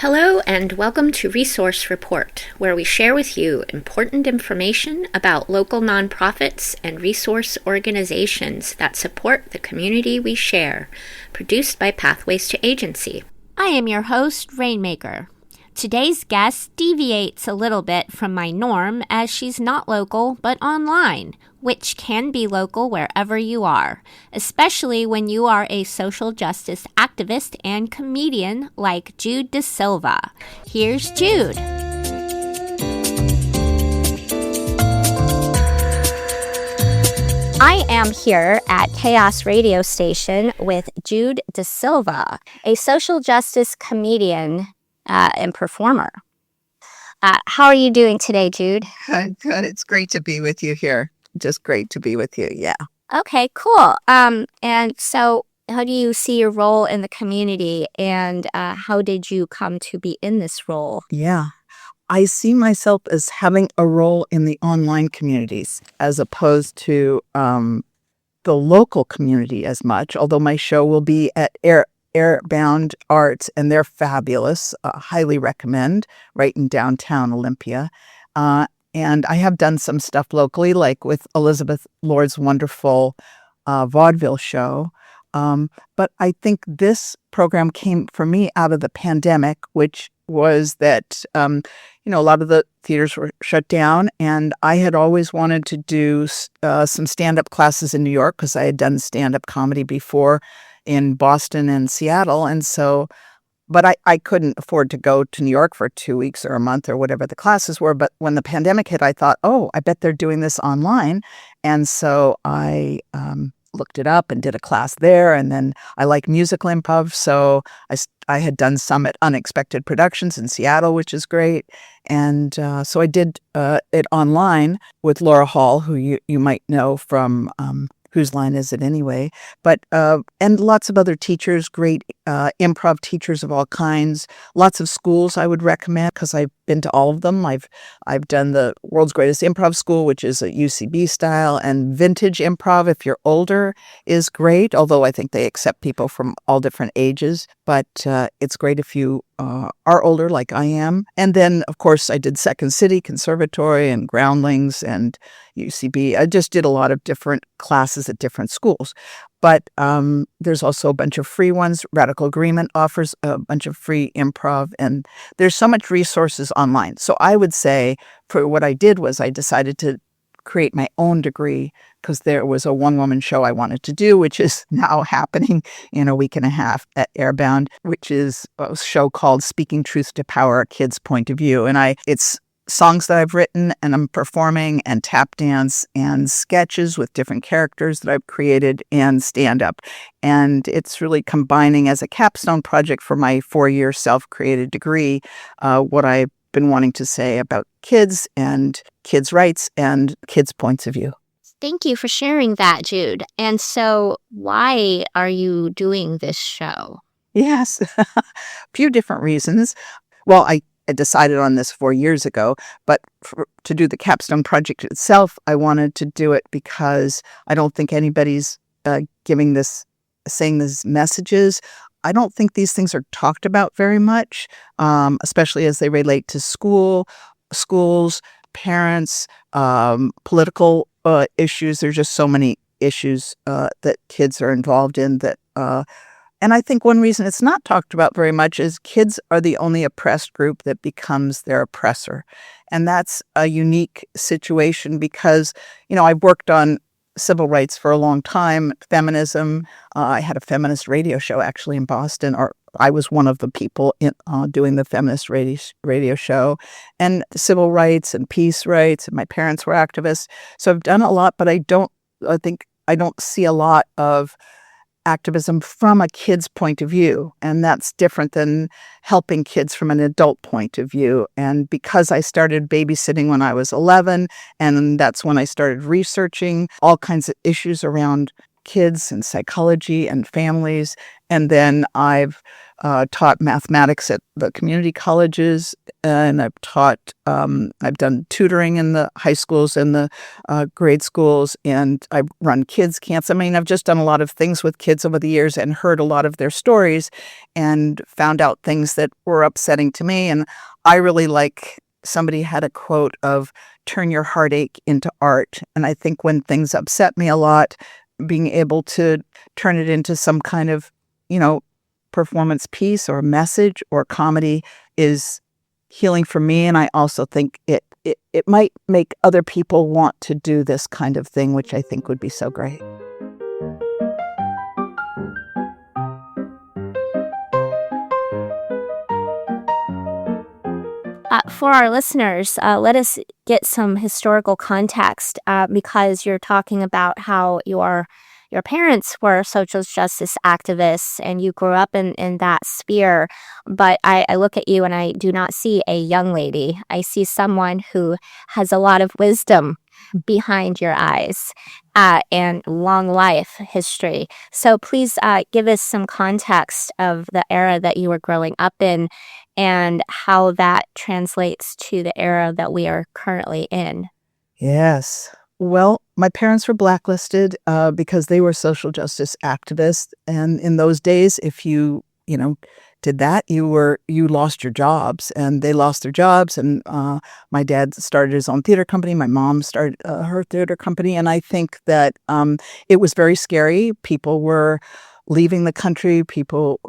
Hello and welcome to Resource Report, where we share with you important information about local nonprofits and resource organizations that support the community we share, produced by Pathways to Agency. I am your host, Rainmaker. Today's guest deviates a little bit from my norm as she's not local but online, which can be local wherever you are, especially when you are a social justice activist and comedian like Jude daSilva. Here's Jude. I am here at Chaos Radio Station with Jude daSilva, a social justice comedian and performer. How are you doing today, Jude? Good. It's great to be with you here. Just great to be with you. Yeah. Okay, cool. And so how do you see your role in the community, and how did you come to be in this role? Yeah. I see myself as having a role in the online communities as opposed to the local community as much, although my show will be at Airbound Arts, and they're fabulous. Highly recommend, right in downtown Olympia. And I have done some stuff locally, like with Elizabeth Lord's wonderful vaudeville show. But I think this program came for me out of the pandemic, which was that, a lot of the theaters were shut down, and I had always wanted to do some stand-up classes in New York because I had done stand-up comedy before in Boston and Seattle. And so, but I couldn't afford to go to New York for 2 weeks or a month or whatever the classes were. But when the pandemic hit, I thought, I bet they're doing this online. And so I looked it up and did a class there. And then I like musical improv. So I had done some at Unexpected Productions in Seattle, which is great. And so I did it online with Laura Hall, who you might know from Whose Line Is It Anyway? But and lots of other teachers, great improv teachers of all kinds. Lots of schools I would recommend because I've been to all of them. I've done the World's Greatest Improv School, which is a UCB style, and Vintage Improv, if you're older, is great. Although I think they accept people from all different ages, but it's great if you are older like I am. And then, of course, I did Second City Conservatory and Groundlings and UCB. I just did a lot of different classes at different schools. But there's also a bunch of free ones. Radical Agreement offers a bunch of free improv, and there's so much resources online. So I would say for what I did was I decided to create my own degree because there was a one-woman show I wanted to do, which is now happening in a week and a half at Airbound, which is a show called Speaking Truth to Power, A Kid's Point of View. And it's songs that I've written and I'm performing, and tap dance and sketches with different characters that I've created, and stand-up. And it's really combining as a capstone project for my 4-year self-created degree what I've been wanting to say about kids and kids' rights and kids' points of view. Thank you for sharing that, Jude. And so why are you doing this show? Yes, a few different reasons. Well, I decided on this 4 years ago, but to do the capstone project itself, I wanted to do it because I don't think anybody's saying these messages. I don't think these things are talked about very much, especially as they relate to schools, parents, political issues. There's just so many issues that kids are involved in that and I think one reason it's not talked about very much is kids are the only oppressed group that becomes their oppressor. And that's a unique situation because, I've worked on civil rights for a long time, feminism. I had a feminist radio show actually in Boston, or I was one of the people doing the feminist radio show, and civil rights and peace rights, and my parents were activists. So I've done a lot, but I don't see a lot of activism from a kid's point of view, and that's different than helping kids from an adult point of view. And because I started babysitting when I was 11, and that's when I started researching all kinds of issues around kids and psychology and families. And then I've taught mathematics at the community colleges, and I've done tutoring in the high schools and the grade schools, and I've run kids camps. I mean, I've just done a lot of things with kids over the years and heard a lot of their stories and found out things that were upsetting to me. And I really like, somebody had a quote of turn your heartache into art. And I think when things upset me a lot, being able to turn it into some kind of, performance piece or message or comedy is healing for me. And I also think it might make other people want to do this kind of thing, which I think would be so great. For our listeners, let us get some historical context because you're talking about how your parents were social justice activists and you grew up in that sphere. But I look at you and I do not see a young lady. I see someone who has a lot of wisdom behind your eyes and long life history. So please give us some context of the era that you were growing up in and how that translates to the era that we are currently in. Yes. Well, my parents were blacklisted because they were social justice activists. And in those days, if you did that, you lost your jobs, and they lost their jobs. And my dad started his own theater company. My mom started her theater company. And I think that it was very scary. People were leaving the country. People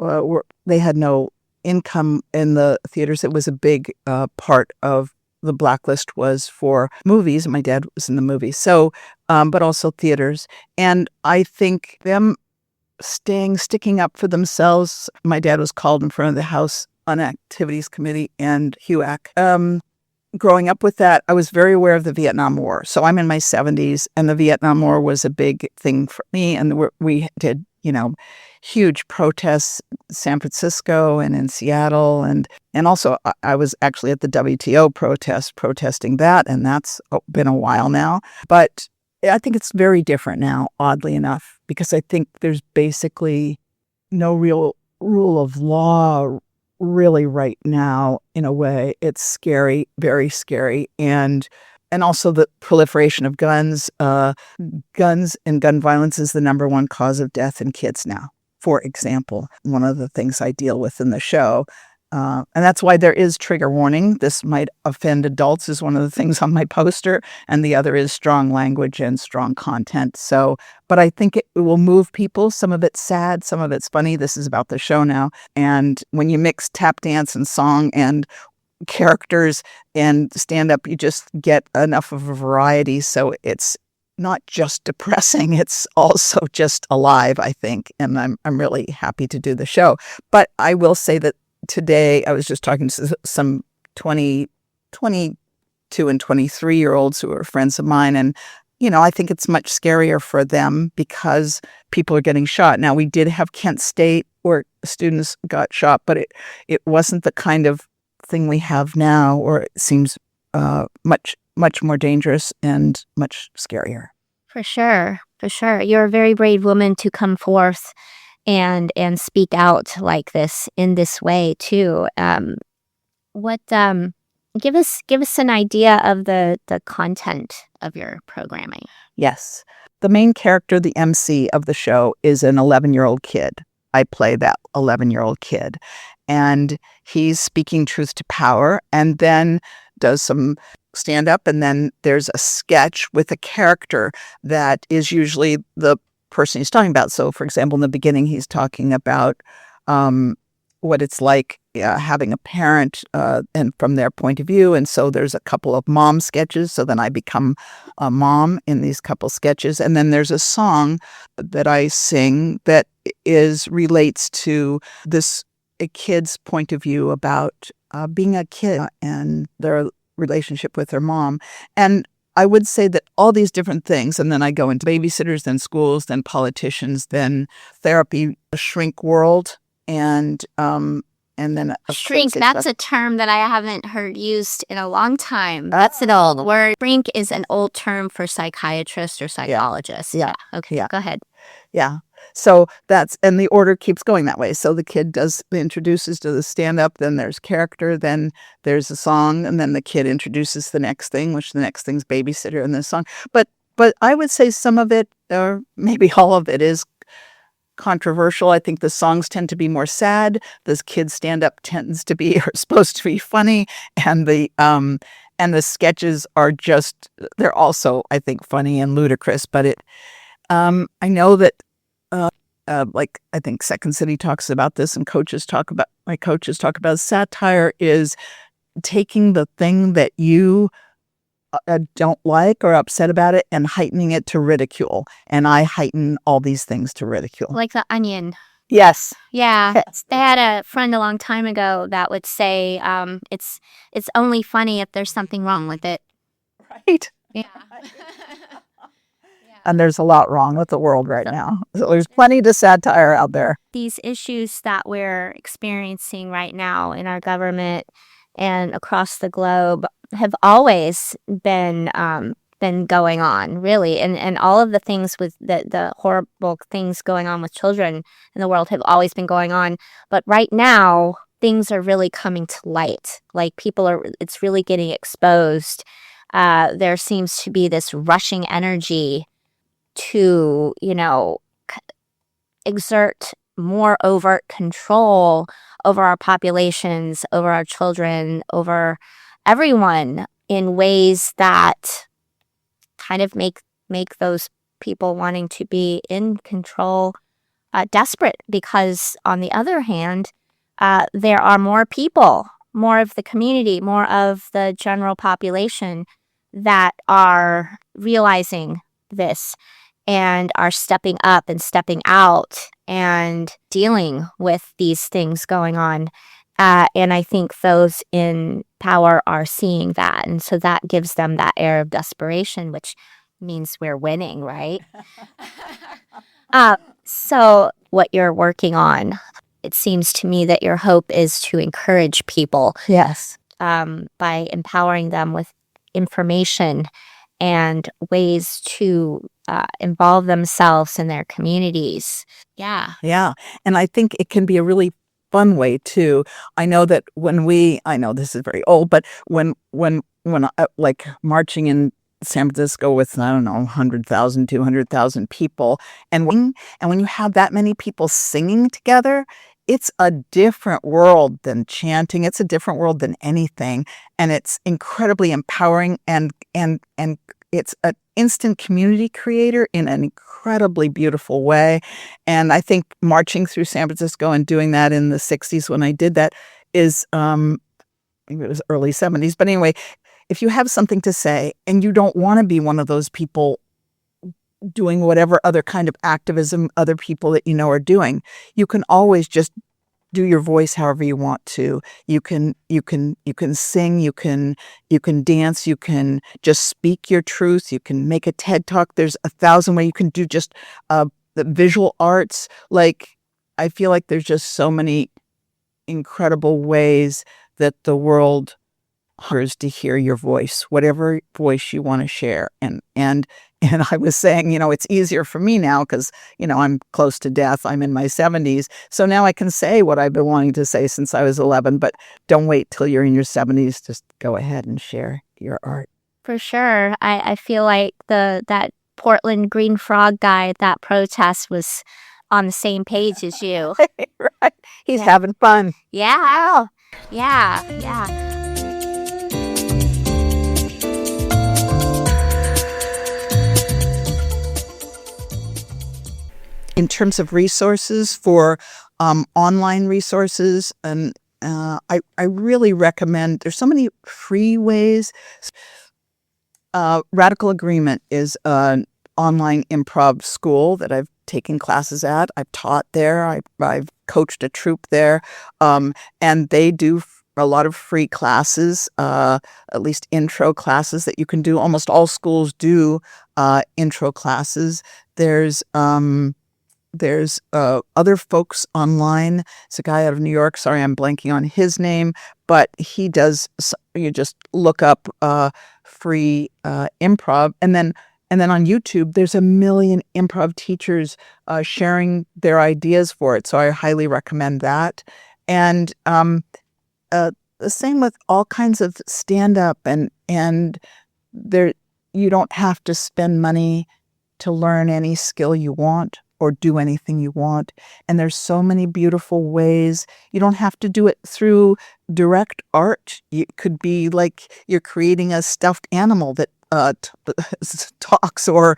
they had no income in the theaters. It was a big part of the blacklist was for movies. My dad was in the movies. So, but also theaters. And I think them sticking up for themselves. My dad was called in front of the House Un-Activities Committee and HUAC. Growing up with that, I was very aware of the Vietnam War. So I'm in my 70s, and the Vietnam War was a big thing for me. And we did, huge protests in San Francisco and in Seattle. And also I was actually at the WTO protesting that. And that's been a while now. But I think it's very different now, oddly enough, because I think there's basically no real rule of law really right now. In a way, it's scary, very scary. And also the proliferation of guns. Guns and gun violence is the number one cause of death in kids now, for example. One of the things I deal with in the show. And that's why there is trigger warning. This might offend adults is one of the things on my poster. And the other is strong language and strong content. So, but I think it will move people. Some of it's sad, some of it's funny. This is about the show now. And when you mix tap dance and song and characters and stand up, you just get enough of a variety. So it's not just depressing, it's also just alive, I think. And I'm really happy to do the show. But I will say that today, I was just talking to some 22 and 23-year-olds who are friends of mine. And, I think it's much scarier for them because people are getting shot. Now, we did have Kent State where students got shot, but it wasn't the kind of thing we have now, or it seems much, much more dangerous and much scarier. For sure. You're a very brave woman to come forth and speak out like this in this way too. Give us an idea of the content of your programming. Yes. The main character, the MC of the show, is an 11-year-old kid. I play that 11-year-old kid. And he's speaking truth to power and then does some stand up. And then there's a sketch with a character that is usually the person he's talking about. So, for example, in the beginning, he's talking about what it's like having a parent and from their point of view. And so there's a couple of mom sketches. So then I become a mom in these couple sketches. And then there's a song that I sing that relates to a kid's point of view about being a kid and their relationship with their mom. And I would say that all these different things, and then I go into babysitters, then schools, then politicians, then therapy, a shrink world, and and then shrink. That's a term that I haven't heard used in a long time. That's an old word. Shrink is an old term for psychiatrists or psychologists. Yeah. Okay. Yeah. Go ahead. Yeah. So and the order keeps going that way. So the kid introduces to the stand-up, then there's character, then there's a song, and then the kid introduces the next thing, which the next thing's babysitter and the song. But I would say some of it, or maybe all of it, is controversial. I think the songs tend to be more sad. This kid stand-up tends to be or supposed to be funny, and the sketches are they're also, I think, funny and ludicrous. But I know that I think Second City talks about this, and my coaches talk about satire is taking the thing that you don't like or upset about it and heightening it to ridicule. And I heighten all these things to ridicule. Like The Onion. Yes. Yeah. Yes. They had a friend a long time ago that would say it's only funny if there's something wrong with it. Right. Yeah. And there's a lot wrong with the world right now. So there's plenty to satire out there. These issues that we're experiencing right now in our government and across the globe have always been going on, really. And all of the things with the horrible things going on with children in the world have always been going on. But right now, things are really coming to light. Like it's really getting exposed. There seems to be this rushing energy to, exert more overt control over our populations, over our children, over everyone in ways that kind of make those people wanting to be in control desperate, because on the other hand, there are more people, more of the community, more of the general population that are realizing this and are stepping up and stepping out and dealing with these things going on. And I think those in power are seeing that. And so that gives them that air of desperation, which means we're winning, right? So what you're working on, it seems to me that your hope is to encourage people. Yes. By empowering them with information and ways to involve themselves in their communities. Yeah. Yeah. And I think it can be a really fun way too. I know that I know this is very old, but when like marching in San Francisco with, I don't know, 100,000, 200,000 people, and when you have that many people singing together, it's a different world than chanting. It's a different world than anything. And it's incredibly empowering, and it's an instant community creator in an incredibly beautiful way. And I think marching through San Francisco and doing that in the 60s when I did that is, maybe it was early 70s. But anyway, if you have something to say and you don't want to be one of those people doing whatever other kind of activism other people that you know are doing, you can always just do your voice however you want to. You can sing, you can dance, you can just speak your truth, you can make a TED Talk. There's 1,000 ways. You can do just the visual arts. Like, I feel like there's just so many incredible ways that the world hungers to hear your voice, whatever voice you want to share. And I was saying, it's easier for me now because, I'm close to death. I'm in my 70s. So now I can say what I've been wanting to say since I was 11, but don't wait till you're in your 70s. Just go ahead and share your art. For sure. I feel like that Portland Green Frog guy at that protest was on the same page as you. Right. He's having fun. Yeah. Yeah. In terms of resources for online resources, and I really recommend, there's so many free ways. Radical Agreement is an online improv school that I've taken classes at. I've taught there. I've coached a troupe there. And they do a lot of free classes, at least intro classes that you can do. Almost all schools do intro classes. There's there's other folks online. It's a guy out of New York. Sorry, I'm blanking on his name, but he does. You just look up free improv, and then on YouTube, there's a million improv teachers sharing their ideas for it. So I highly recommend that. And the same with all kinds of stand-up, and there, you don't have to spend money to learn any skill you want or do anything you want. And there's so many beautiful ways. You don't have to do it through direct art. It could be like you're creating a stuffed animal that talks, or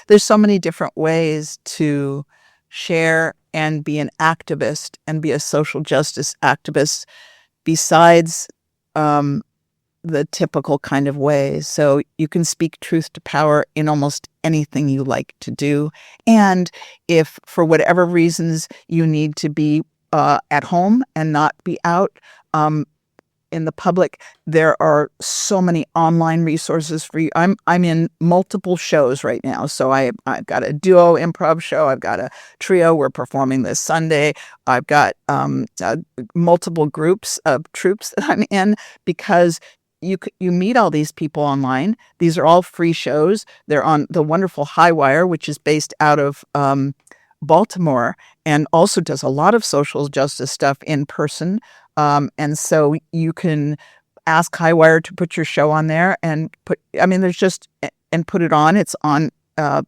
there's so many different ways to share and be an activist and be a social justice activist besides the typical kind of ways. So you can speak truth to power in almost anything you like to do. And if for whatever reasons you need to be at home and not be out in the public, there are so many online resources for you. I'm in multiple shows right now. So I've got a duo improv show. I've got a trio. We're performing this Sunday. I've got multiple groups of troops that I'm in, because you meet all these people online. These are all free shows. They're on the wonderful Highwire, which is based out of Baltimore, and also does a lot of social justice stuff in person. And so you can ask Highwire to put your show on there and put it on. It's on,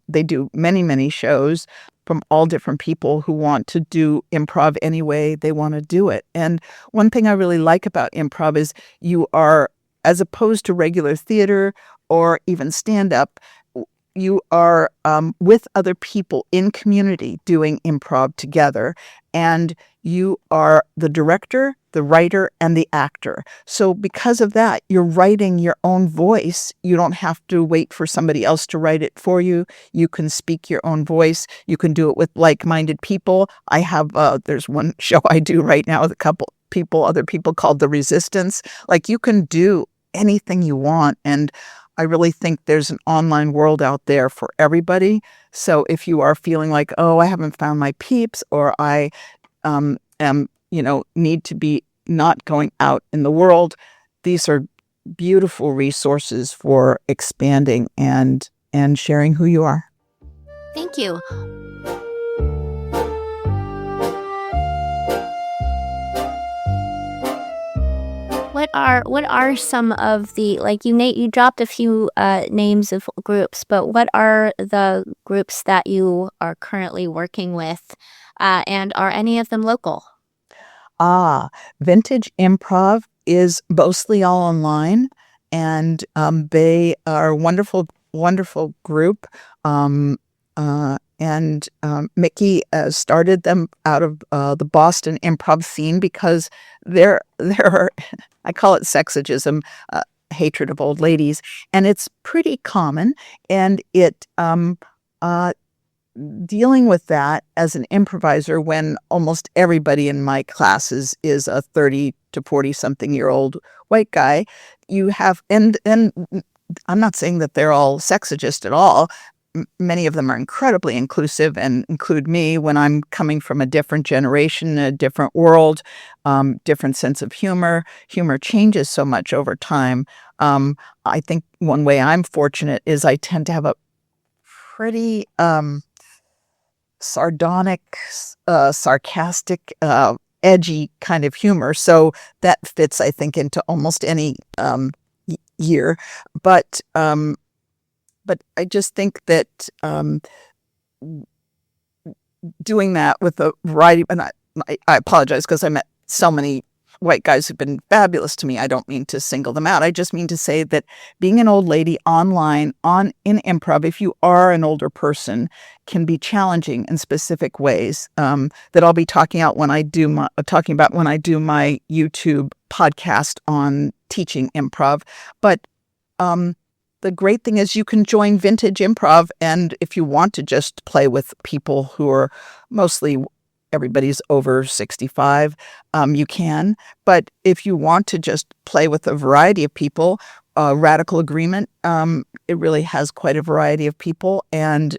they do many, many shows from all different people who want to do improv any way they want to do it. And one thing I really like about improv is you are, as opposed to regular theater or even stand-up, you are with other people in community doing improv together, and you are the director, the writer, and the actor. So because of that, you're writing your own voice. You don't have to wait for somebody else to write it for you. You can speak your own voice. You can do it with like-minded people. I have, there's one show I do right now with other people called The Resistance. Like, you can do anything you want. And I really think there's an online world out there for everybody. So if you are feeling like, oh, I haven't found my peeps, or I am, need to be not going out in the world, these are beautiful resources for expanding and sharing who you are. Thank you. What are some of the, like, you dropped a few names of groups, but what are the groups that you are currently working with, and are any of them local? Vintage Improv is mostly all online, and they are a wonderful, wonderful group. And Mickey started them out of the Boston improv scene, because there are, I call it sexagism, hatred of old ladies, and it's pretty common. And it dealing with that as an improviser, when almost everybody in my classes is a 30 to 40 something year old white guy, you have, and I'm not saying that they're all sexagist at all. Many of them are incredibly inclusive and include me when I'm coming from a different generation, a different world, different sense of humor. Humor changes so much over time. I think one way I'm fortunate is I tend to have a pretty sardonic, sarcastic, edgy kind of humor. So that fits, I think, into almost any year. But I just think that doing that with a variety, and I apologize because I met so many white guys who've been fabulous to me. I don't mean to single them out. I just mean to say that being an old lady online in improv, if you are an older person, can be challenging in specific ways that I'll be talking about when I do my YouTube podcast on teaching improv. But the great thing is you can join Vintage Improv, and if you want to just play with people who are mostly, everybody's over 65, you can. But if you want to just play with a variety of people, Radical Agreement, it really has quite a variety of people. And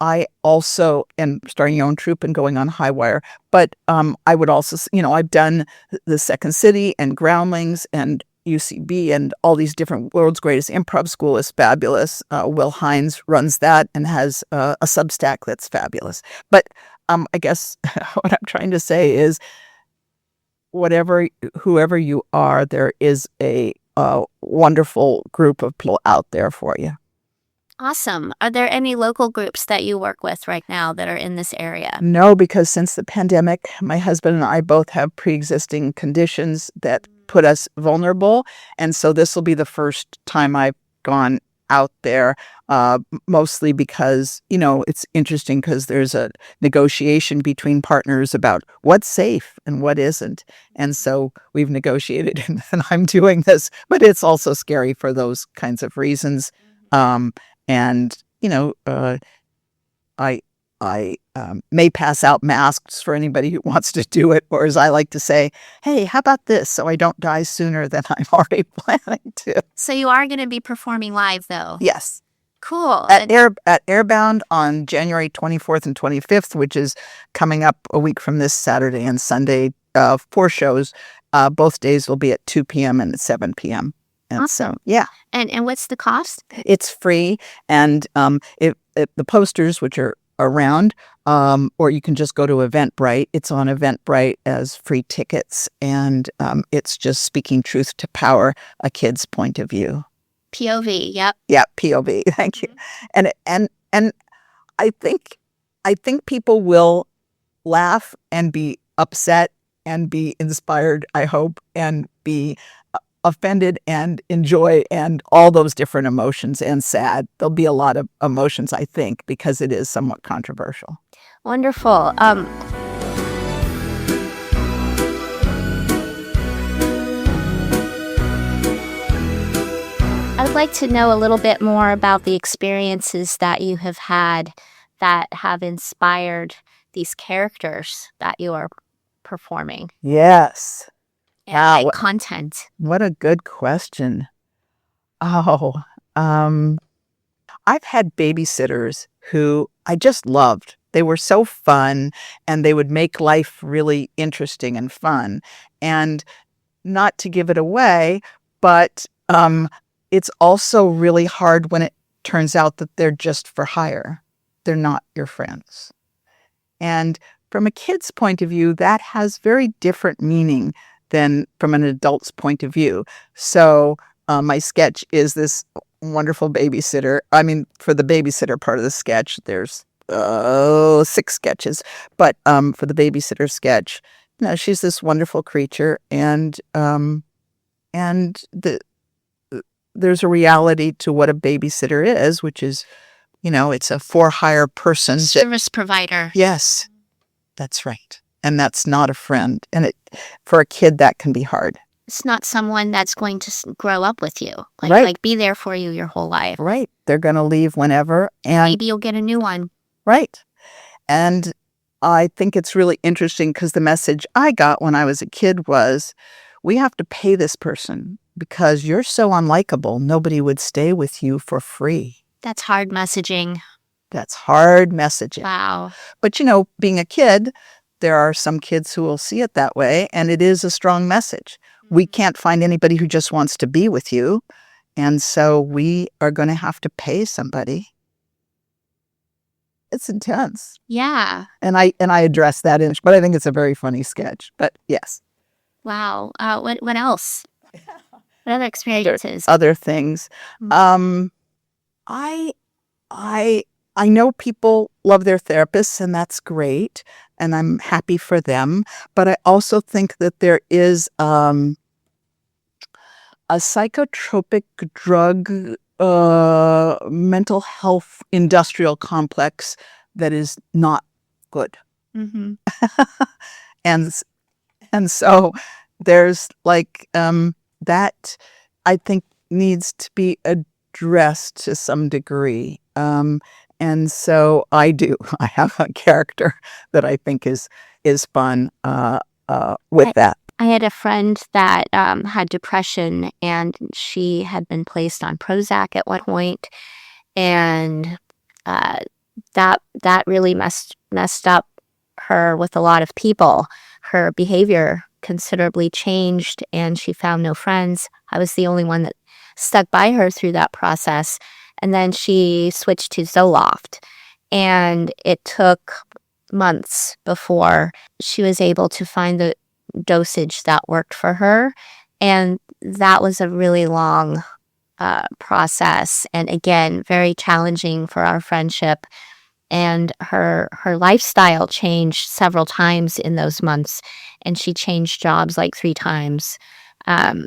I also am starting your own troupe and going on High Wire. But I would also, I've done the Second City and Groundlings and UCB and all these different. World's Greatest Improv School is fabulous. Will Hines runs that and has a Substack that's fabulous. But I guess what I'm trying to say is whoever you are, there is a wonderful group of people out there for you. Awesome. Are there any local groups that you work with right now that are in this area? No, because since the pandemic, my husband and I both have pre-existing conditions that put us vulnerable. And so this will be the first time I've gone out there, mostly because, it's interesting because there's a negotiation between partners about what's safe and what isn't. And so we've negotiated and I'm doing this, but it's also scary for those kinds of reasons. I may pass out masks for anybody who wants to do it, or as I like to say, hey, how about this? So I don't die sooner than I'm already planning to. So you are going to be performing live, though? Yes. Cool. At Airbound on January 24th and 25th, which is coming up a week from this Saturday and Sunday, 4 shows. Both days will be at 2 p.m. and at 7 p.m. And awesome. So, yeah. And what's the cost? It's free. And if the posters, which are around, or you can just go to Eventbrite. It's on Eventbrite as free tickets. And it's just speaking truth to power, a kid's point of view. POV, yep. Yeah, POV. Thank you. And I think people will laugh and be upset and be inspired, I hope, and be offended and enjoy and all those different emotions and sad. There'll be a lot of emotions, I think, because it is somewhat controversial. Wonderful. I'd like to know a little bit more about the experiences that you have had that have inspired these characters that you are performing. Yes. And content. What a good question. Oh, I've had babysitters who I just loved. They were so fun and they would make life really interesting and fun. And not to give it away, but it's also really hard when it turns out that they're just for hire. They're not your friends. And from a kid's point of view, that has very different meaning than from an adult's point of view. So my sketch is this wonderful babysitter. I mean, for the babysitter part of the sketch, there's 6 sketches. But for the babysitter sketch, she's this wonderful creature, and there's a reality to what a babysitter is, which is, it's a for-hire person. Service provider. Yes, that's right. And that's not a friend. And for a kid, that can be hard. It's not someone that's going to grow up with you. Right. Like be there for you your whole life. Right. They're going to leave whenever. And maybe you'll get a new one. Right. And I think it's really interesting because the message I got when I was a kid was, we have to pay this person because you're so unlikable. Nobody would stay with you for free. That's hard messaging. That's hard messaging. Wow. But, being a kid, there are some kids who will see it that way, and it is a strong message. We can't find anybody who just wants to be with you, and so we are going to have to pay somebody. It's intense. Yeah. And I address that but I think it's a very funny sketch. But yes. Wow. What else? What other experiences? Other things. I know people love their therapists, and that's great, and I'm happy for them. But I also think that there is a psychotropic drug, mental health industrial complex that is not good. Mm-hmm. and so there's that I think needs to be addressed to some degree. And so I have a character that I think is fun with that. I had a friend that had depression, and she had been placed on Prozac at one point, and that really messed up her with a lot of people. Her behavior considerably changed, and she found no friends. I was the only one that stuck by her through that process. And then she switched to Zoloft, and it took months before she was able to find the dosage that worked for her. And that was a really long process, and again, very challenging for our friendship. And her lifestyle changed several times in those months, and she changed jobs like 3 times.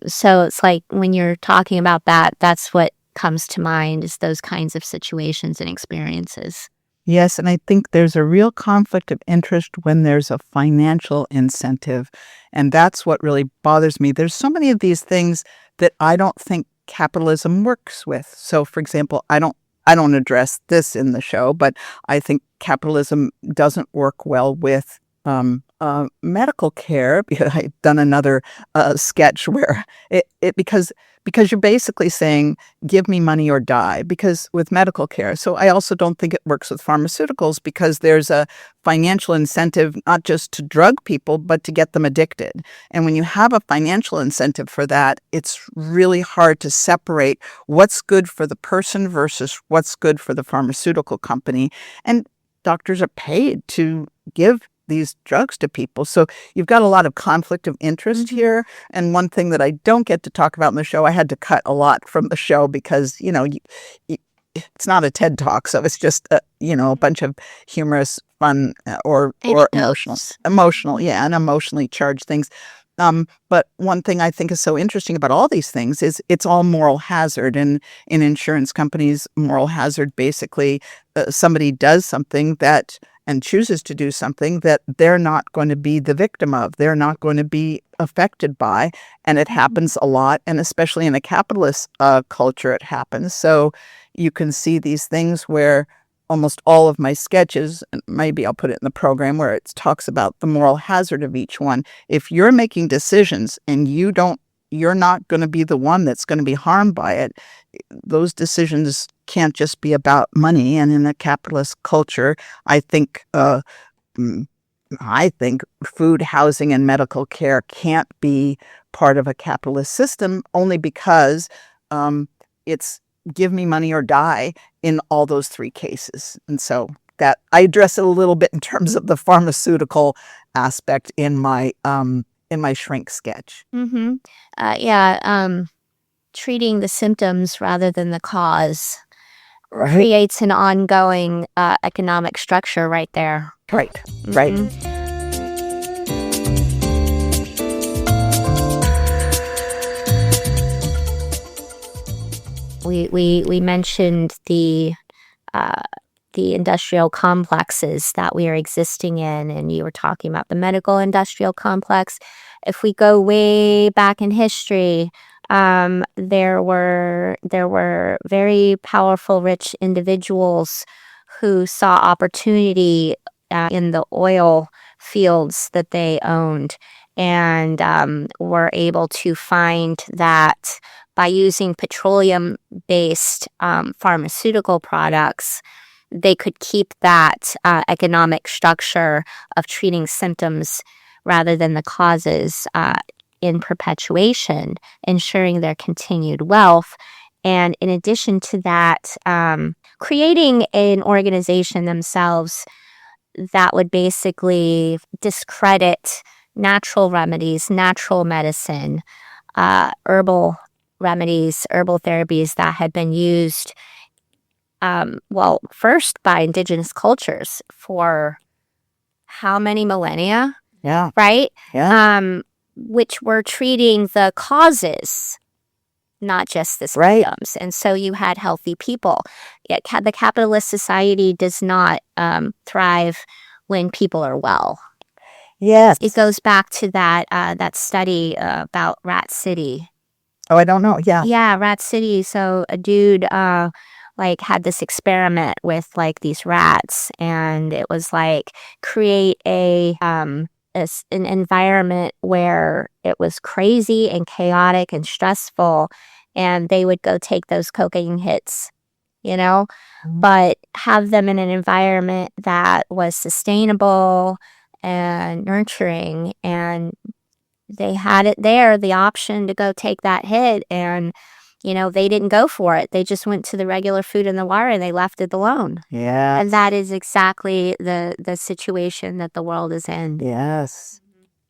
So it's like when you're talking about that, that's what comes to mind, is those kinds of situations and experiences. Yes, and I think there's a real conflict of interest when there's a financial incentive, and that's what really bothers me. There's so many of these things that I don't think capitalism works with. So, for example, I don't address this in the show, but I think capitalism doesn't work well with medical care. Because I've done another sketch where because you're basically saying, give me money or die, because with medical care. So I also don't think it works with pharmaceuticals, because there's a financial incentive not just to drug people, but to get them addicted. And when you have a financial incentive for that, it's really hard to separate what's good for the person versus what's good for the pharmaceutical company. And doctors are paid to give these drugs to people. So you've got a lot of conflict of interest here. And one thing that I don't get to talk about in the show, I had to cut a lot from the show because, it's not a TED Talk. So it's just, a bunch of humorous, fun, or emotional, and emotionally charged things. But one thing I think is so interesting about all these things is it's all moral hazard. And in insurance companies, moral hazard, basically, somebody does something and chooses to do something that they're not going to be the victim of. They're not going to be affected by. And it happens a lot. And especially in a capitalist culture, it happens. So you can see these things where almost all of my sketches, and maybe I'll put it in the program, where it talks about the moral hazard of each one. If you're making decisions and you're not going to be the one that's going to be harmed by it, those decisions can't just be about money. And in a capitalist culture, I think food, housing, and medical care can't be part of a capitalist system, only because it's give me money or die in all those 3 cases. And so that I address it a little bit in terms of the pharmaceutical aspect in my shrink sketch. Treating the symptoms rather than the cause Right. creates an ongoing economic structure right there. Right. We mentioned the industrial complexes that we are existing in, and you were talking about the medical industrial complex. If we go way back in history, there were very powerful, rich individuals who saw opportunity in the oil fields that they owned, and were able to find that by using petroleum-based pharmaceutical products, they could keep that economic structure of treating symptoms rather than the causes in perpetuation, ensuring their continued wealth. And in addition to that, creating an organization themselves that would basically discredit natural remedies, natural medicine, herbal remedies, herbal therapies that had been used, first by indigenous cultures for how many millennia? Yeah. Right? Yeah. Which were treating the causes, not just the symptoms. And so you had healthy people. Yet the capitalist society does not thrive when people are well. Yes. It goes back to that study about Rat City. Oh, I don't know. Yeah. Yeah, Rat City. So a dude had this experiment with these rats, and it was create an environment where it was crazy and chaotic and stressful, and they would go take those cocaine hits, but have them in an environment that was sustainable and nurturing, and they had it there, the option to go take that hit, and they didn't go for it. They just went to the regular food and the water, and they left it alone. Yeah. And that is exactly the situation that the world is in. Yes.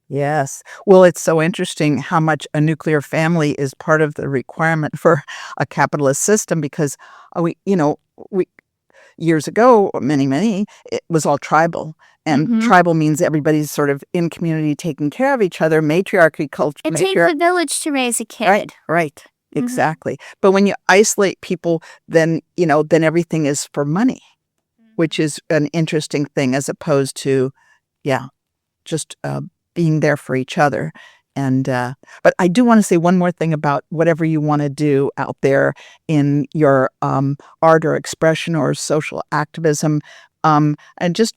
Yes. Well, it's so interesting how much a nuclear family is part of the requirement for a capitalist system, because we years ago, many, it was all tribal. And tribal means everybody's sort of in community taking care of each other, matriarchy culture. It takes a village to raise a kid. Right. Exactly. But when you isolate people, then everything is for money, which is an interesting thing, as opposed to, just being there for each other. And but I do want to say one more thing about whatever you want to do out there in your art or expression or social activism. And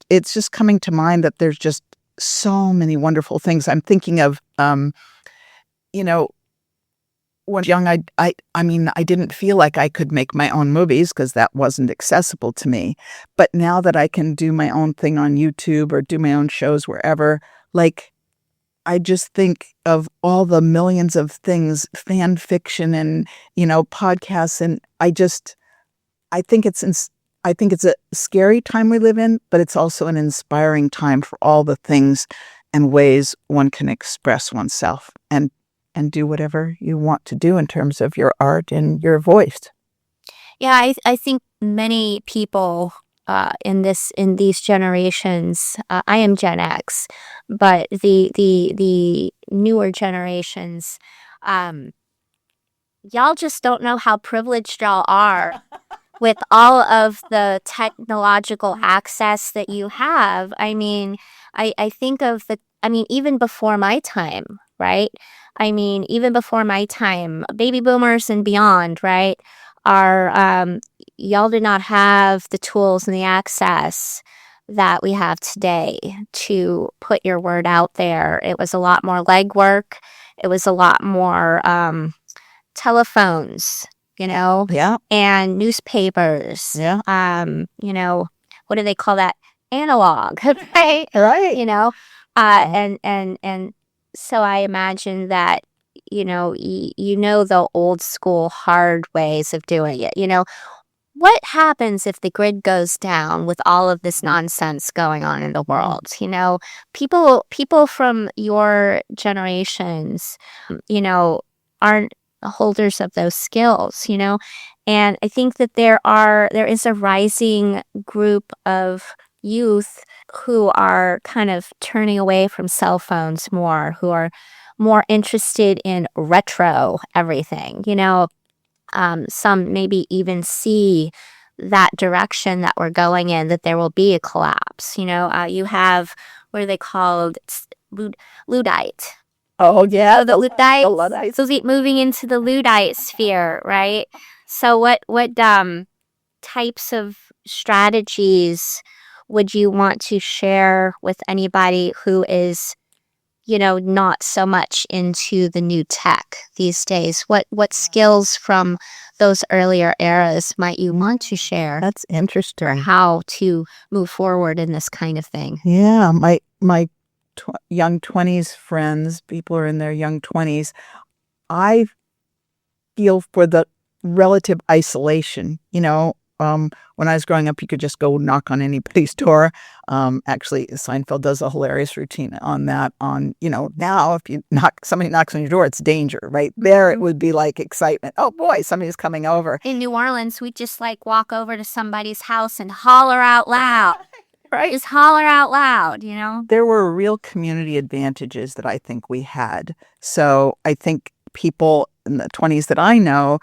it's just coming to mind that there's just so many wonderful things. I'm thinking of, when I was young, I didn't feel like I could make my own movies because that wasn't accessible to me. But now that I can do my own thing on YouTube or do my own shows wherever, I just think of all the millions of things, fan fiction and, podcasts. And I think it's a scary time we live in, but it's also an inspiring time for all the things and ways one can express oneself and do whatever you want to do in terms of your art and your voice. Yeah, I think many people in these generations, I am Gen X, but the newer generations, y'all just don't know how privileged y'all are with all of the technological access that you have. I mean, I think of even before my time, right? Even before my time, baby boomers and beyond, right? Y'all did not have the tools and the access that we have today to put your word out there. It was a lot more legwork. It was a lot more telephones, and newspapers. Yeah. What do they call that? Analog, right? Right. And so I imagine that, the old school hard ways of doing it. What happens if the grid goes down with all of this nonsense going on in the world? People from your generations, aren't holders of those skills, and I think that there is a rising group of youth who are kind of turning away from cell phones more, who are more interested in retro everything, some maybe even see that direction that we're going in, that there will be a collapse. You have, what are they called? Luddite. Oh, yeah. The Luddites. The Luddites. So moving into the Luddite sphere, right? So what types of strategies would you want to share with anybody who is, not so much into the new tech these days? What skills from those earlier eras might you want to share? That's interesting. For how to move forward in this kind of thing. Yeah, my young 20s friends, people are in their young 20s, I feel for the relative isolation. When I was growing up, you could just go knock on anybody's door. Actually, Seinfeld does a hilarious routine on that. Now if somebody knocks on your door, it's danger. Right there, it would be like excitement. Oh boy, somebody's coming over. In New Orleans, we just walk over to somebody's house and holler out loud. Right. Just holler out loud, There were real community advantages that I think we had. So I think people in the 20s that I know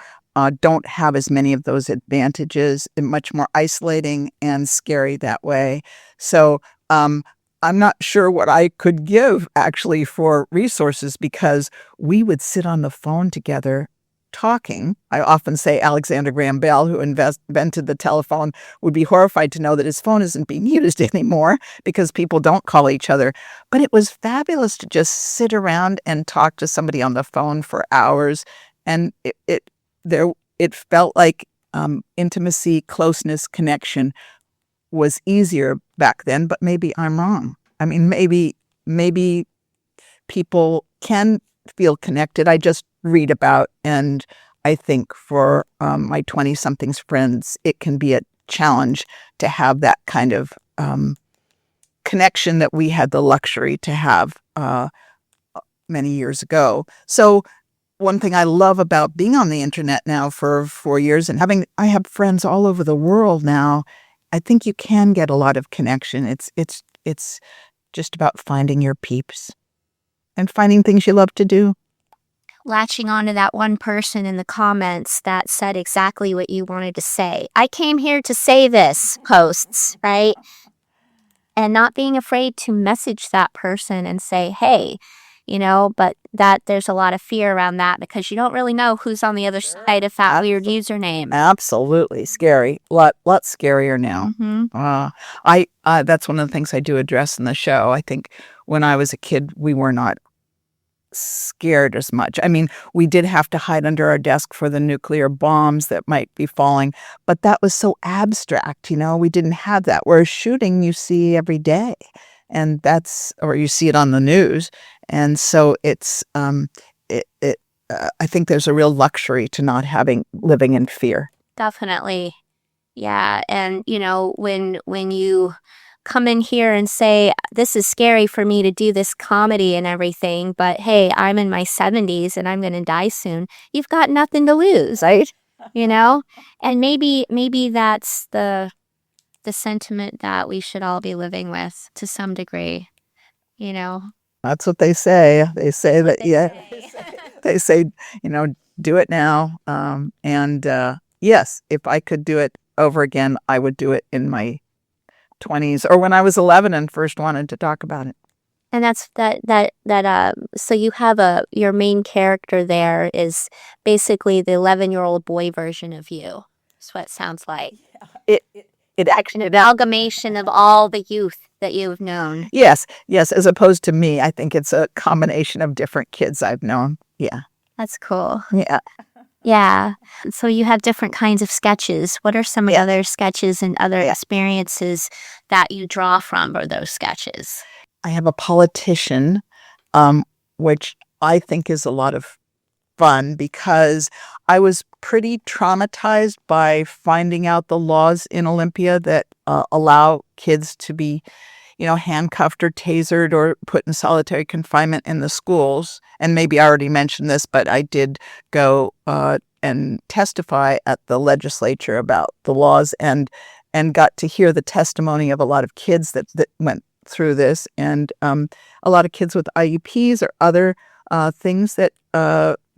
don't have as many of those advantages, and much more isolating and scary that way. So I'm not sure what I could give actually for resources, because we would sit on the phone together talking. I often say Alexander Graham Bell, who invented the telephone, would be horrified to know that his phone isn't being used anymore because people don't call each other. But it was fabulous to just sit around and talk to somebody on the phone for hours. And it felt like intimacy, closeness, connection was easier back then, but maybe I'm wrong. I mean, maybe people can feel connected. I just read about, and I think for my 20-somethings friends, it can be a challenge to have that kind of connection that we had the luxury to have many years ago. So one thing I love about being on the internet now for 4 years and I have friends all over the world now. I think you can get a lot of connection. It's just about finding your peeps and finding things you love to do. Latching on to that one person in the comments that said exactly what you wanted to say. I came here to say this, posts, right? And not being afraid to message that person and say, hey, but that there's a lot of fear around that because you don't really know who's on the other side of that weird username. Absolutely scary. Lot scarier now. Mm-hmm. That's one of the things I do address in the show. I think when I was a kid, we were not scared as much. I mean, we did have to hide under our desk for the nuclear bombs that might be falling, but that was so abstract, we didn't have that. Whereas shooting, you see every day, and or you see it on the news. And so it's, I think there's a real luxury to not living in fear. Definitely. Yeah. And, when you come in here and say, this is scary for me to do this comedy and everything, but hey, I'm in my 70s and I'm going to die soon. You've got nothing to lose, right? And maybe that's the sentiment that we should all be living with to some degree, That's what they say. They say that, they say, do it now. Yes, if I could do it over again, I would do it in my 20s or when I was 11 and first wanted to talk about it. And that's so you have your main character there is basically the 11-year-old boy version of you. That's what it sounds like. It actually an amalgamation of all the youth that you've known. Yes, as opposed to me. I think it's a combination of different kids I've known. Yeah. That's cool. Yeah. Yeah. So you have different kinds of sketches. What are some other sketches and other experiences that you draw from for those sketches? I have a politician, which I think is a lot of fun because I was pretty traumatized by finding out the laws in Olympia that allow kids to be, handcuffed or tasered or put in solitary confinement in the schools. And maybe I already mentioned this, but I did go and testify at the legislature about the laws and got to hear the testimony of a lot of kids that went through this, and a lot of kids with IEPs or other things that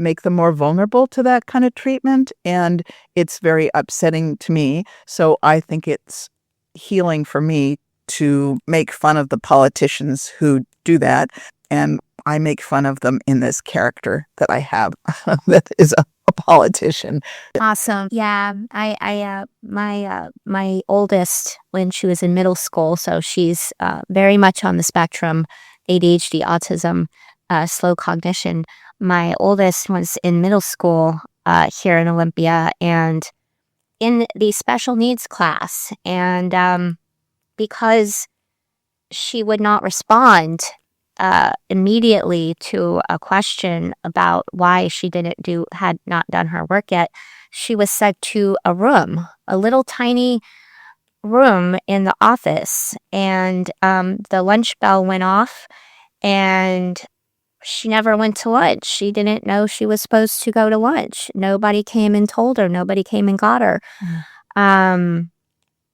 make them more vulnerable to that kind of treatment. And it's very upsetting to me. So I think it's healing for me to make fun of the politicians who do that. And I make fun of them in this character that I have that is a politician. Awesome. Yeah. My oldest, when she was in middle school, so she's very much on the spectrum, ADHD, autism, slow cognition. My oldest was in middle school here in Olympia and in the special needs class. And because she would not respond immediately to a question about why she had not done her work yet, she was sent to a room, a little tiny room in the office. And the lunch bell went off and she never went to lunch. She didn't know she was supposed to go to lunch. Nobody came and told her. Nobody came and got her.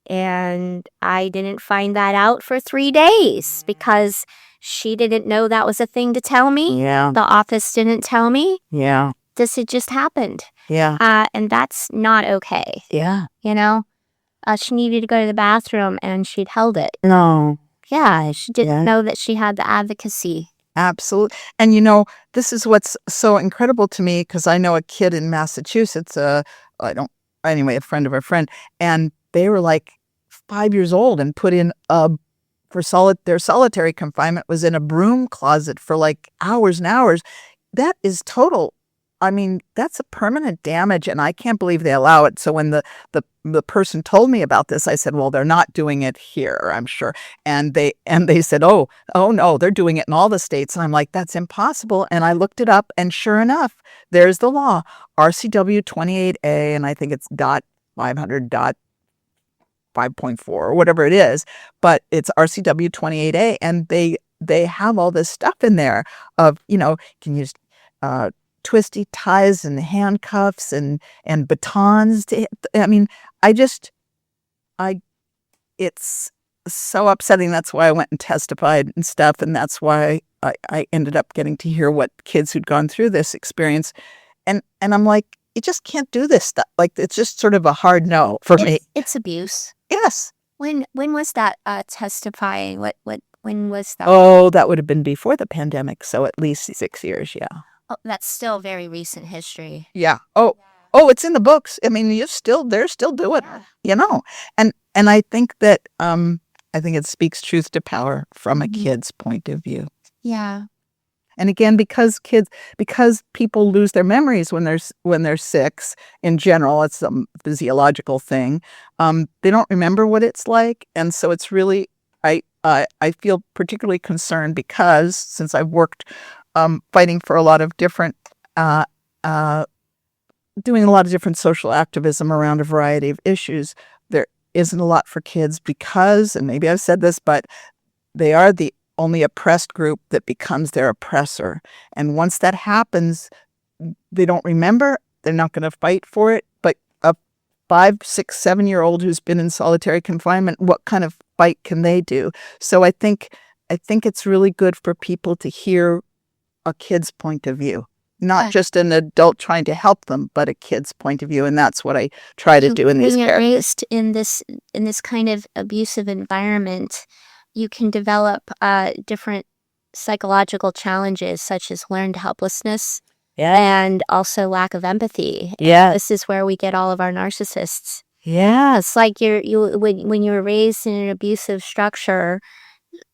And I didn't find that out for 3 days because she didn't know that was a thing to tell me. Yeah. The office didn't tell me. Yeah. It just happened. Yeah. And that's not okay. Yeah. She needed to go to the bathroom and she'd held it. No. Yeah. She didn't know that she had the advocacy. Absolutely. And this is what's so incredible to me because I know a kid in Massachusetts, a friend of a friend, and they were like 5 years old and put in their solitary confinement was in a broom closet for like hours and hours. That is total I mean, that's a permanent damage, and I can't believe they allow it. So when the person told me about this, I said, "Well, they're not doing it here, I'm sure." And they said, "Oh no, they're doing it in all the states." And I'm like, "That's impossible." And I looked it up, and sure enough, there's the law, RCW 28A, and I think it's dot 500 dot 5.4 or whatever it is, but it's RCW 28A, and they have all this stuff in there of, can use twisty ties and handcuffs and batons. I mean, I it's so upsetting. That's why I went and testified and stuff, and that's why I ended up getting to hear what kids who'd gone through this experience, and I'm like, you just can't do this stuff. Like, it's just sort of a hard no for me. It's abuse. Yes. When was that testifying? When was that? Oh, that would have been before the pandemic, so at least 6 years, yeah. Oh, that's still very recent history. Yeah. Oh, it's in the books. I mean, they're still doing it, And I think that I think it speaks truth to power from a kid's point of view. Yeah. And again, because people lose their memories when they're 6 in general, it's a physiological thing. They don't remember what it's like, and so it's really I feel particularly concerned because since I've worked fighting for a lot of different doing a lot of different social activism around a variety of issues, there isn't a lot for kids because, and maybe I've said this, but they are the only oppressed group that becomes their oppressor. And once that happens, they don't remember, they're not going to fight for it. But a 5, 6, 7-year-old who's been in solitary confinement, what kind of fight can they do? So I think it's really good for people to hear a kid's point of view, not just an adult trying to help them, but a kid's point of view. And that's what I try to do in these characters. When you're raised in this kind of abusive environment, you can develop different psychological challenges such as learned helplessness and also lack of empathy. Yeah. This is where we get all of our narcissists. Yeah. It's like when you're raised in an abusive structure,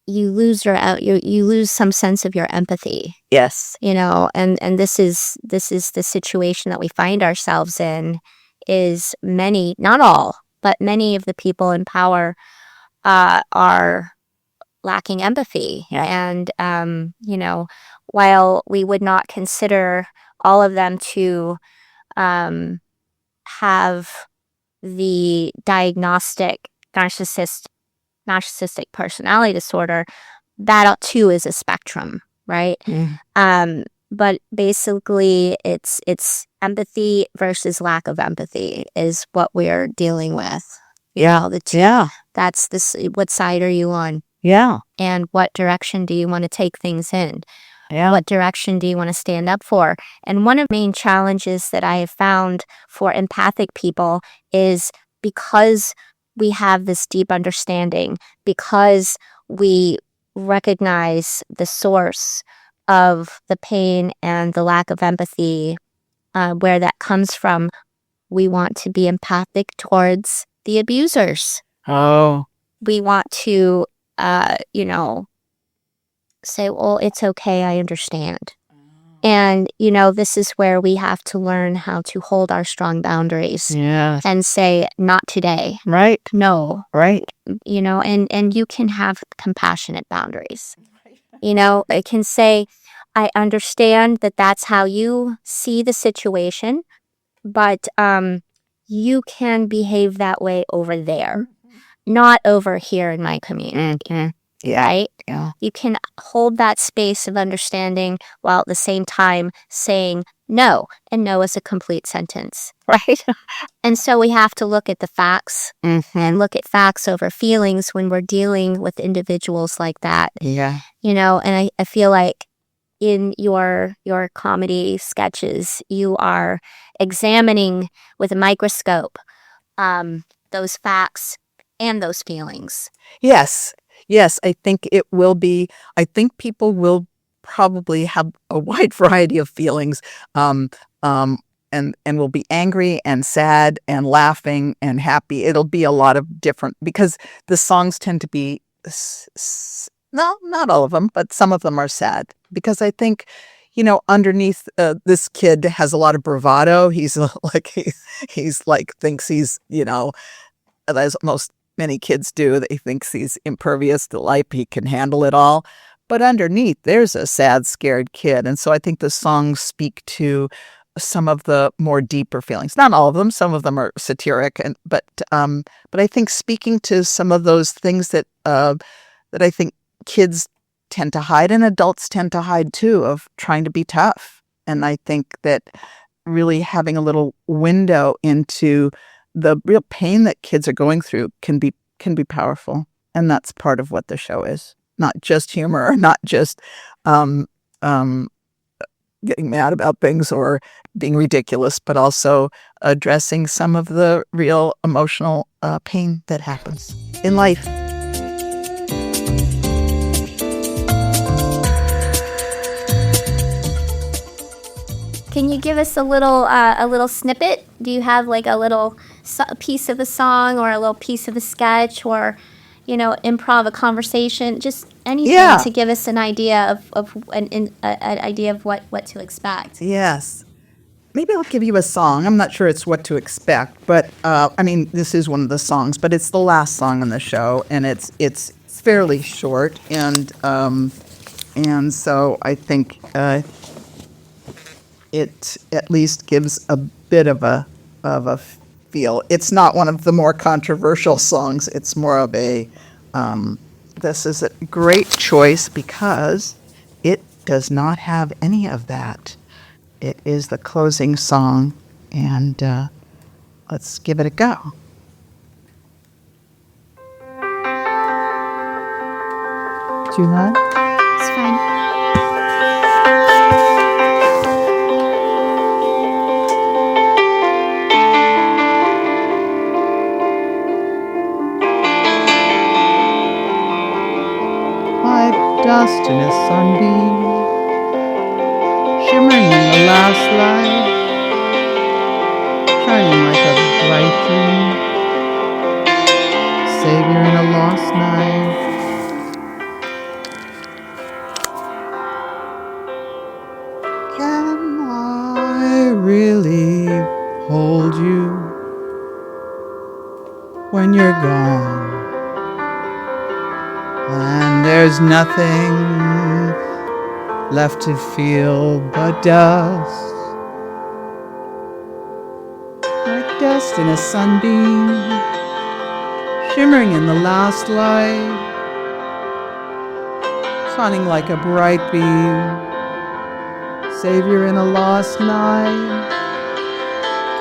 you lose you lose some sense of your empathy. Yes. And this is the situation that we find ourselves in, is many, not all, but many of the people in power are lacking empathy. Yeah. And while we would not consider all of them to have the diagnostic narcissistic personality disorder, that too is a spectrum, right? But basically it's empathy versus lack of empathy is what we're dealing with. The two. Yeah. That's what side are you on? Yeah. And what direction do you want to take things in? Yeah. What direction do you want to stand up for? And one of the main challenges that I have found for empathic people is because we have this deep understanding, because we recognize the source of the pain and the lack of empathy, where that comes from, we want to be empathic towards the abusers. Oh. We want to, say, well, it's okay, I understand. And, this is where we have to learn how to hold our strong boundaries. Yeah. And say, not today. Right. No. Right. And you can have compassionate boundaries. It can say, I understand that that's how you see the situation, but you can behave that way over there, not over here in my community. Yeah. Right? Yeah. You can hold that space of understanding while at the same time saying no, and no is a complete sentence, right? And so we have to look at the facts and look at facts over feelings when we're dealing with individuals like that. Yeah. And I feel like in your comedy sketches, you are examining with a microscope those facts and those feelings. Yes. Yes, I think it will be. I think people will probably have a wide variety of feelings, and will be angry and sad and laughing and happy. It'll be a lot of different, because the songs tend to be no, not all of them, but some of them are sad, because I think, underneath this kid has a lot of bravado. He's he's like thinks he's, as many kids do, that he thinks he's impervious to life. He can handle it all. But underneath, there's a sad, scared kid. And so I think the songs speak to some of the more deeper feelings. Not all of them. Some of them are satiric, but I think speaking to some of those things that I think kids tend to hide and adults tend to hide too, of trying to be tough. And I think that really having a little window into the real pain that kids are going through can be powerful. And that's part of what the show is. Not just humor, or not just getting mad about things or being ridiculous, but also addressing some of the real emotional pain that happens in life. Can you give us a little snippet? Do you have like a little piece of the song or a little piece of the sketch, or improv a conversation? Just anything to give us an idea of an idea of what to expect. Yes. Maybe I'll give you a song. I'm not sure it's what to expect, but this is one of the songs, but it's the last song in the show, and it's fairly short, and so I think it at least gives a bit of a feel. It's not one of the more controversial songs. It's more of a this is a great choice because it does not have any of that. It is the closing song, and let's give it a go. Do you mind? It's fine. Dust in a sunbeam, shimmering in the last light, shining like a bright dream, savior in a lost night. Can I really hold you when you're gone? And there's nothing left to feel but dust, like dust in a sunbeam, shimmering in the last light, shining like a bright beam, savior in a lost night.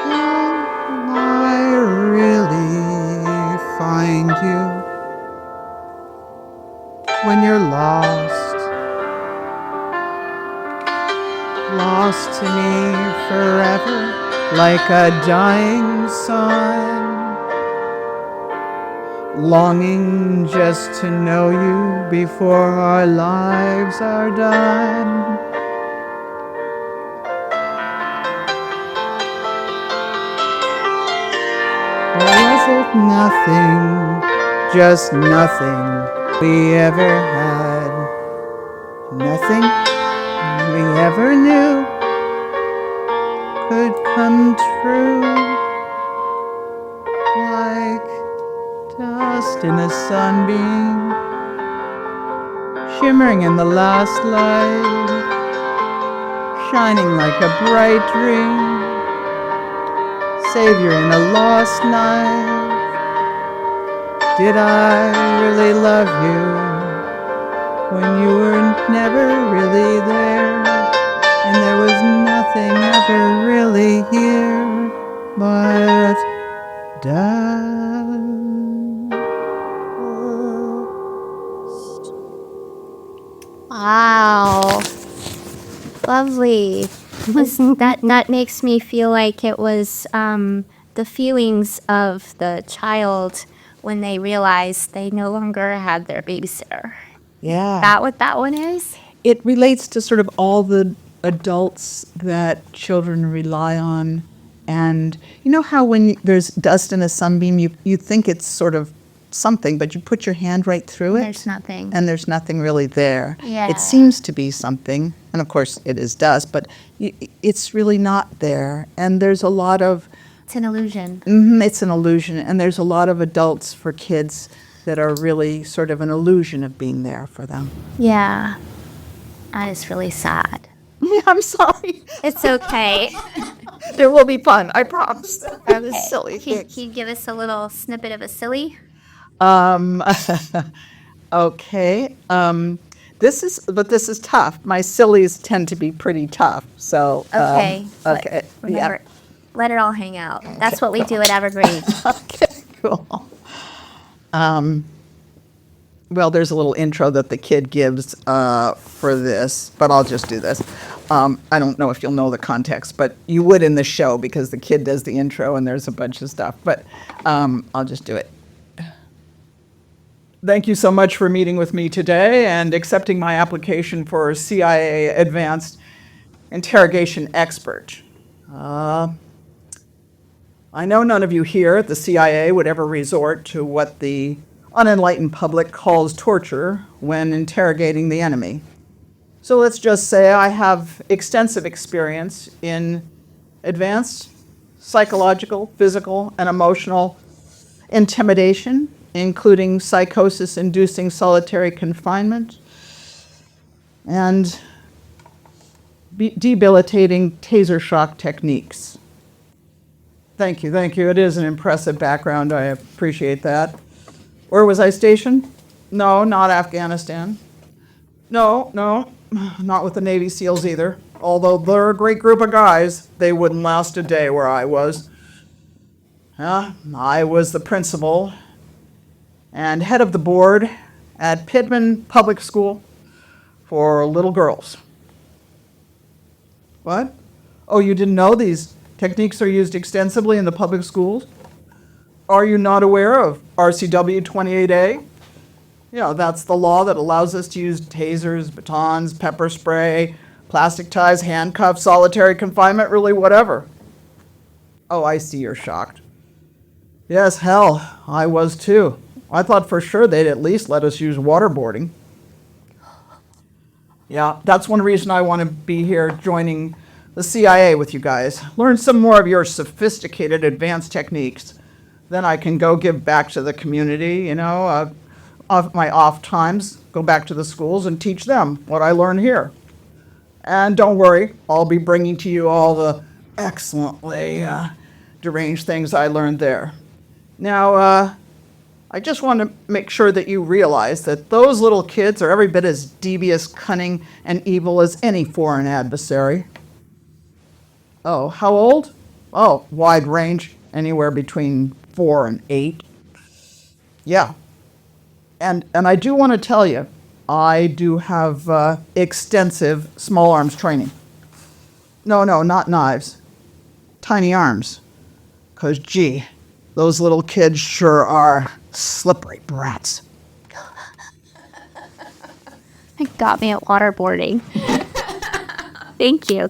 Can I really find you when you're lost to me forever, like a dying sun, longing just to know you before our lives are done. Or was it nothing, just nothing we ever had, nothing we ever knew could come true, like dust in a sunbeam, shimmering in the last light, shining like a bright dream, savior in a lost night. Did I really love you when you were never really there, and there was nothing ever really here but dust? Wow. Lovely. That makes me feel like it was the feelings of the child when they realized they no longer had their babysitter. Yeah. That what that one is? It relates to sort of all the adults that children rely on. And you know how when there's dust in a sunbeam, you think it's sort of something, but you put your hand right through it. There's nothing. And there's nothing really there. Yeah. It seems to be something, and of course it is dust, but it's really not there. And there's a lot of... It's an illusion. It's an illusion, and there's a lot of adults for kids that are really sort of an illusion of being there for them. Yeah. That is really sad. Yeah, I'm sorry. It's okay. There will be fun, I promise. That is silly. Can you give us a little snippet of a silly? Okay. This is tough. My sillies tend to be pretty tough. So Okay. But okay. remember, let it all hang out. That's what we do at Evergreen. Okay. Cool. Well, there's a little intro that the kid gives for this, but I'll just do this. I don't know if you'll know the context, but you would in the show because the kid does the intro and there's a bunch of stuff. But I'll just do it. Thank you so much for meeting with me today and accepting my application for CIA Advanced Interrogation Expert. I know none of you here at the CIA would ever resort to what the unenlightened public calls torture when interrogating the enemy. So let's just say I have extensive experience in advanced psychological, physical, and emotional intimidation, including psychosis-inducing solitary confinement and debilitating taser shock techniques. Thank you. It is an impressive background. I appreciate that. Where was I stationed? No, not Afghanistan. No, not with the Navy SEALs either. Although they're a great group of guys, they wouldn't last a day where I was. I was the principal and head of the board at Pittman Public School for little girls. What? Oh, you didn't know these techniques are used extensively in the public schools? Are you not aware of RCW 28A? That's the law that allows us to use tasers, batons, pepper spray, plastic ties, handcuffs, solitary confinement, really whatever. Oh, I see you're shocked. Yes, hell, I was too. I thought for sure they'd at least let us use waterboarding. Yeah, that's one reason I want to be here joining the CIA with you guys. Learn some more of your sophisticated advanced techniques. Then I can go give back to the community, off my off times, go back to the schools and teach them what I learned here. And don't worry, I'll be bringing to you all the excellently deranged things I learned there. Now, I just want to make sure that you realize that those little kids are every bit as devious, cunning, and evil as any foreign adversary. Oh, how old? Oh, wide range, anywhere between 4 and 8. Yeah. And I do want to tell you, I do have extensive small arms training. No, not knives. Tiny arms. 'Cause, gee, those little kids sure are slippery brats. It got me at waterboarding. Thank you.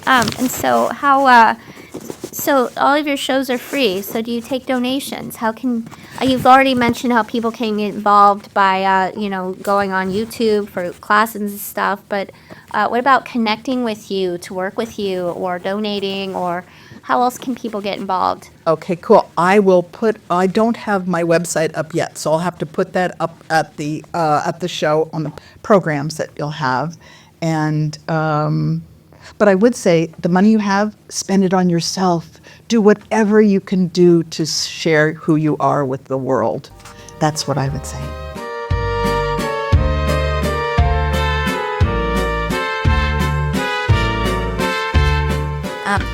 And so so all of your shows are free. So do you take donations? You've already mentioned how people can get involved by, going on YouTube for classes and stuff. But what about connecting with you to work with you or donating, or how else can people get involved? Okay, cool. I don't have my website up yet, so I'll have to put that up at the show on the programs that you'll have. And, but I would say the money you have, spend it on yourself. Do whatever you can do to share who you are with the world. That's what I would say.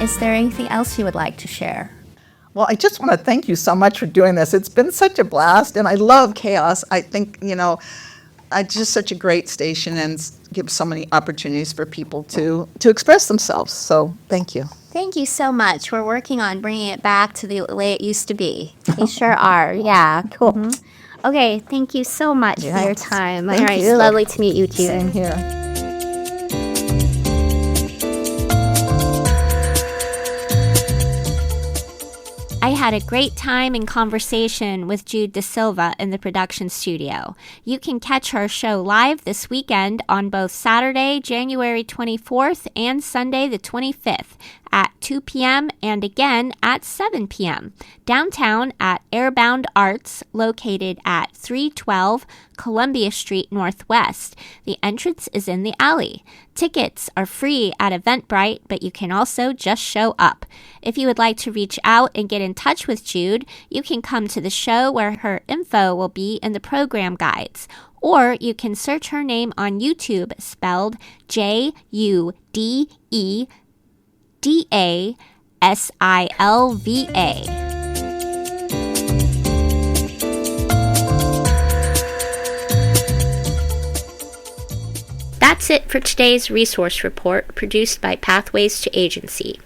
Is there anything else you would like to share? Well, I just want to thank you so much for doing this. It's been such a blast, and I love chaos. I think, it's just such a great station and gives so many opportunities for people to express themselves. So thank you. Thank you so much. We're working on bringing it back to the way it used to be. We sure are. Yeah, cool. Mm-hmm. Okay, thank you so much for your time. All right, it's lovely to meet you too. Same here. I had a great time in conversation with Jude daSilva in the production studio. You can catch her show live this weekend on both Saturday, January 24th and Sunday the 25th at 2 p.m. and again at 7 p.m. downtown at Airbound Arts, located at 312 Columbia Street Northwest. The entrance is in the alley. Tickets are free at Eventbrite, but you can also just show up. If you would like to reach out and get in touch with Jude, you can come to the show where her info will be in the program guides. Or you can search her name on YouTube, spelled JUDeDaSilva. That's it for today's resource report produced by Pathways to Agency.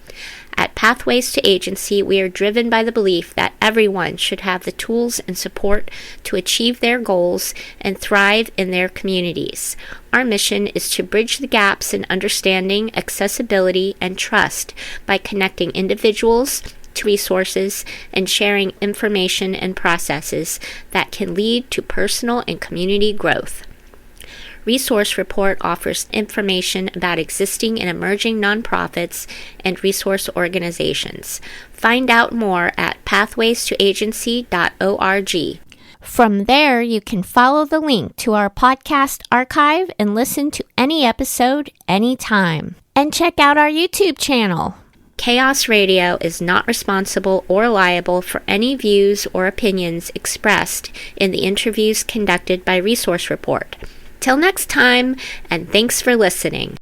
At Pathways to Agency, we are driven by the belief that everyone should have the tools and support to achieve their goals and thrive in their communities. Our mission is to bridge the gaps in understanding, accessibility, and trust by connecting individuals to resources and sharing information and processes that can lead to personal and community growth. Resource Report offers information about existing and emerging nonprofits and resource organizations. Find out more at pathwaystoagency.org. From there, you can follow the link to our podcast archive and listen to any episode anytime. And check out our YouTube channel. Chaos Radio is not responsible or liable for any views or opinions expressed in the interviews conducted by Resource Report. Till next time, and thanks for listening.